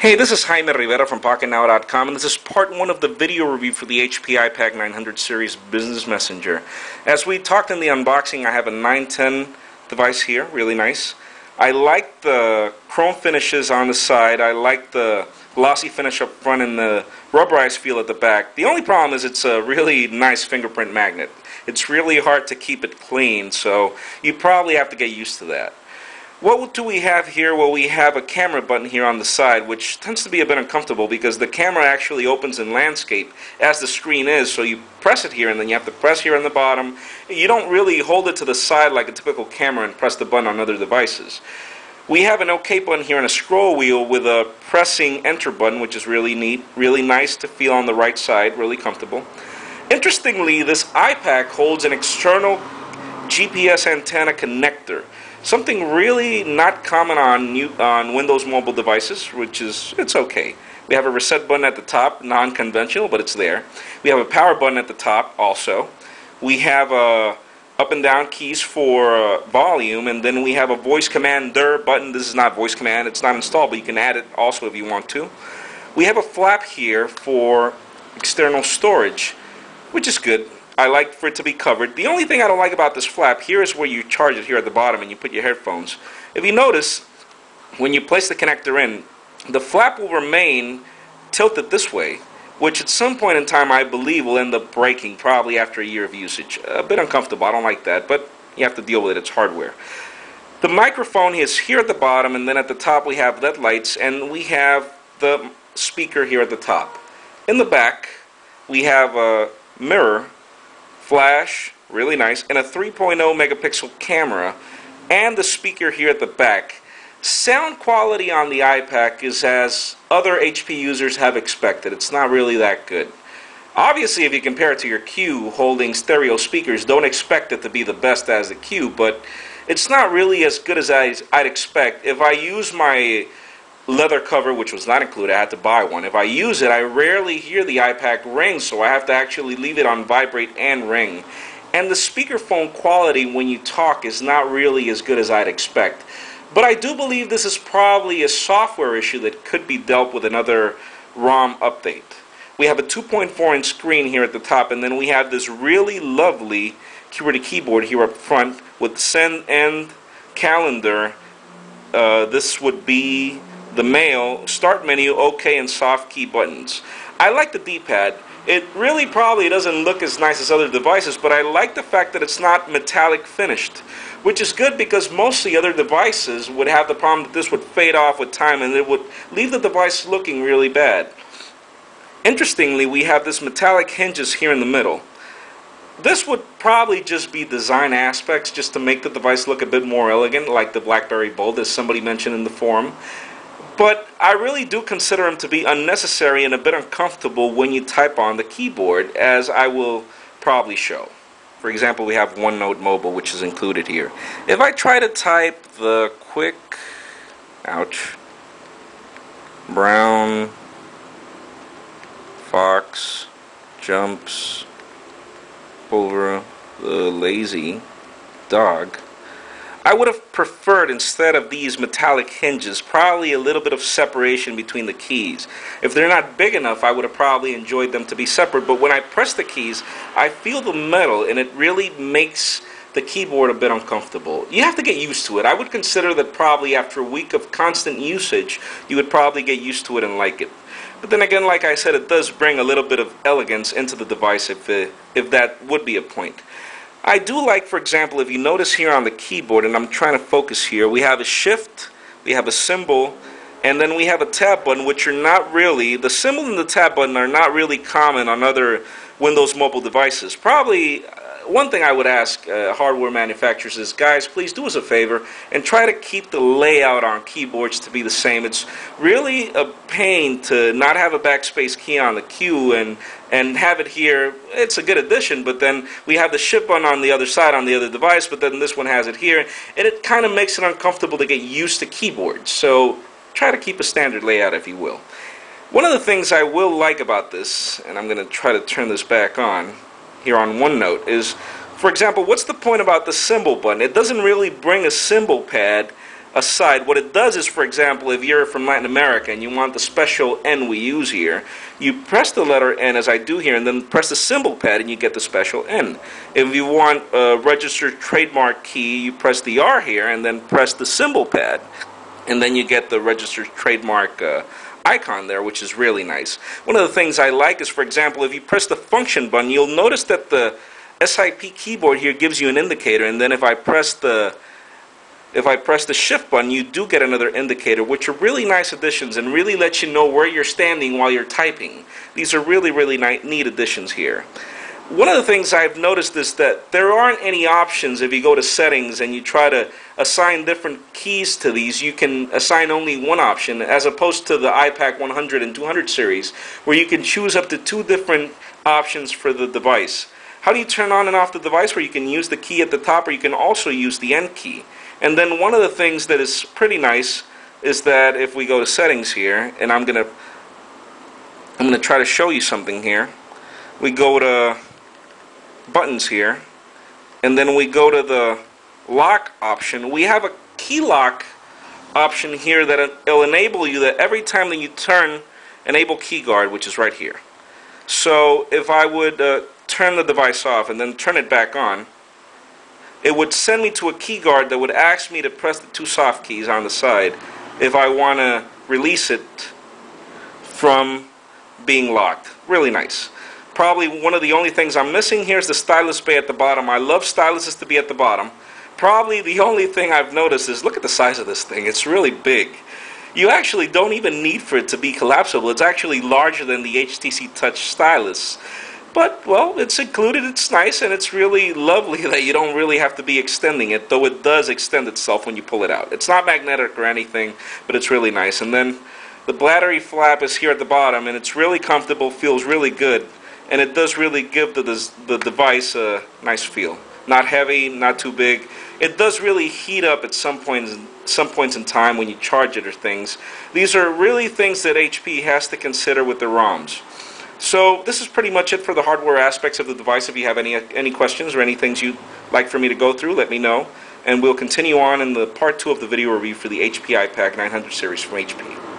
Hey, this is Jaime Rivera from Pocketnow.com, and this is part one of the video review for the HP iPAQ 900 series Business Messenger. As we talked in the unboxing, I have a 910 device here, really nice. I like the chrome finishes on the side. I like the glossy finish up front and the rubberized feel at the back. The only problem is it's a really nice fingerprint magnet. It's really hard to keep it clean, so you probably have to get used to that. What do we have here? Well, we have a camera button here on the side, which tends to be a bit uncomfortable because the camera actually opens in landscape as the screen is, so you press it here and then you have to press here on the bottom. You don't really hold it to the side like a typical camera and press the button on other devices. We have an OK button here and a scroll wheel with a pressing enter button, which is really neat, really nice to feel on the right side, really comfortable. Interestingly, this iPAQ holds an external GPS antenna connector. Something really not common on Windows mobile devices, which is, it's okay. We have a reset button at the top, non-conventional, but it's there. We have a power button at the top also. We have up and down keys for volume, and then we have a voice commander button. This is not voice command, it's not installed, but you can add it also if you want to. We have a flap here for external storage, which is good. I like for it to be covered. The only thing I don't like about this flap, here is where you charge it here at the bottom and you put your headphones. If you notice, when you place the connector in, the flap will remain tilted this way, which at some point in time I believe will end up breaking, probably after a year of usage. A bit uncomfortable, I don't like that, but you have to deal with it, it's hardware. The microphone is here at the bottom, and then at the top we have LED lights, and we have the speaker here at the top. In the back, we have a mirror, flash, really nice, and a 3.0 megapixel camera, and the speaker here at the back. Sound quality on the iPAQ is as other HP users have expected. It's not really that good. Obviously, if you compare it to your Q holding stereo speakers, don't expect it to be the best as the Q, but it's not really as good as I'd expect. If I use my leather cover, which was not included, I had to buy one. If I use it, I rarely hear the iPAQ ring, so I have to actually leave it on vibrate and ring. And the speakerphone quality when you talk is not really as good as I'd expect. But I do believe this is probably a software issue that could be dealt with another ROM update. We have a 2.4-inch screen here at the top, and then we have this really lovely QWERTY keyboard here up front with send, end, calendar. This would be the mail, start menu, OK, and soft key buttons. I like the D-pad. It really probably doesn't look as nice as other devices, but I like the fact that it's not metallic finished, which is good because most of the other devices would have the problem that this would fade off with time and it would leave the device looking really bad. Interestingly, we have this metallic hinges here in the middle. This would probably just be design aspects just to make the device look a bit more elegant, like the BlackBerry Bold, as somebody mentioned in the forum. But I really do consider them to be unnecessary and a bit uncomfortable when you type on the keyboard, as I will probably show. For example, we have OneNote Mobile, which is included here. If I try to type the quick, brown fox jumps over the lazy dog, I would have preferred, instead of these metallic hinges, probably a little bit of separation between the keys. If they're not big enough, I would have probably enjoyed them to be separate, but when I press the keys, I feel the metal, and it really makes the keyboard a bit uncomfortable. You have to get used to it. I would consider that probably after a week of constant usage, you would probably get used to it and like it. But then again, like I said, it does bring a little bit of elegance into the device if that would be a point. I do like, for example, if you notice here on the keyboard, and I'm trying to focus here, we have a shift, we have a symbol, and then we have a tab button, which are not really, the symbol and the tab button are not really common on other Windows mobile devices. Probably one thing I would ask hardware manufacturers is, guys, please do us a favor and try to keep the layout on keyboards to be the same. It's really a pain to not have a backspace key on the Q and have it here. It's a good addition, but then we have the shift button on the other side on the other device, but then this one has it here, and it kind of makes it uncomfortable to get used to keyboards. So try to keep a standard layout, if you will. One of the things I will like about this, and I'm going to try to turn this back on here on OneNote, is, for example, what's the point about the symbol button? It doesn't really bring a symbol pad aside. What it does is, for example, if you're from Latin America and you want the special N we use here, you press the letter N as I do here, and then press the symbol pad and you get the special N. If you want a registered trademark key, you press the R here and then press the symbol pad, and then you get the registered trademark icon there, which is really nice. One of the things I like is, for example, if you press the function button, you'll notice that the SIP keyboard here gives you an indicator, and then if I press the shift button, you do get another indicator, which are really nice additions and really let you know where you're standing while you're typing. These are really neat additions here. One of the things I've noticed is that there aren't any options if you go to settings and you try to assign different keys to these. You can assign only one option, as opposed to the iPAQ 100 and 200 series, where you can choose up to 2 different options for the device. How do you turn on and off the device? Where you can use the key at the top, or you can also use the N key. And then one of the things that is pretty nice is that if we go to settings here, and I'm gonna try to show you something here. We go to buttons here, and then we go to the lock option. We have a key lock option here that will enable you that every time that you turn, enable Keyguard, which is right here. So if I would turn the device off and then turn it back on, it would send me to a Keyguard that would ask me to press the 2 soft keys on the side if I want to release it from being locked. Really nice. Probably one of the only things I'm missing here is the stylus bay at the bottom. I love styluses to be at the bottom. Probably the only thing I've noticed is, look at the size of this thing. It's really big. You actually don't even need for it to be collapsible. It's actually larger than the HTC Touch stylus. But, well, it's included, it's nice, and it's really lovely that you don't really have to be extending it, though it does extend itself when you pull it out. It's not magnetic or anything, but it's really nice. And then the battery flap is here at the bottom, and it's really comfortable, feels really good, and it does really give the device a nice feel. Not heavy, not too big. It does really heat up at some points in time when you charge it or things. These are really things that HP has to consider with the ROMs. So this is pretty much it for the hardware aspects of the device. If you have any questions or any things you'd like for me to go through, let me know. And we'll continue on in the part 2 of the video review for the HP iPAQ 900 series from HP.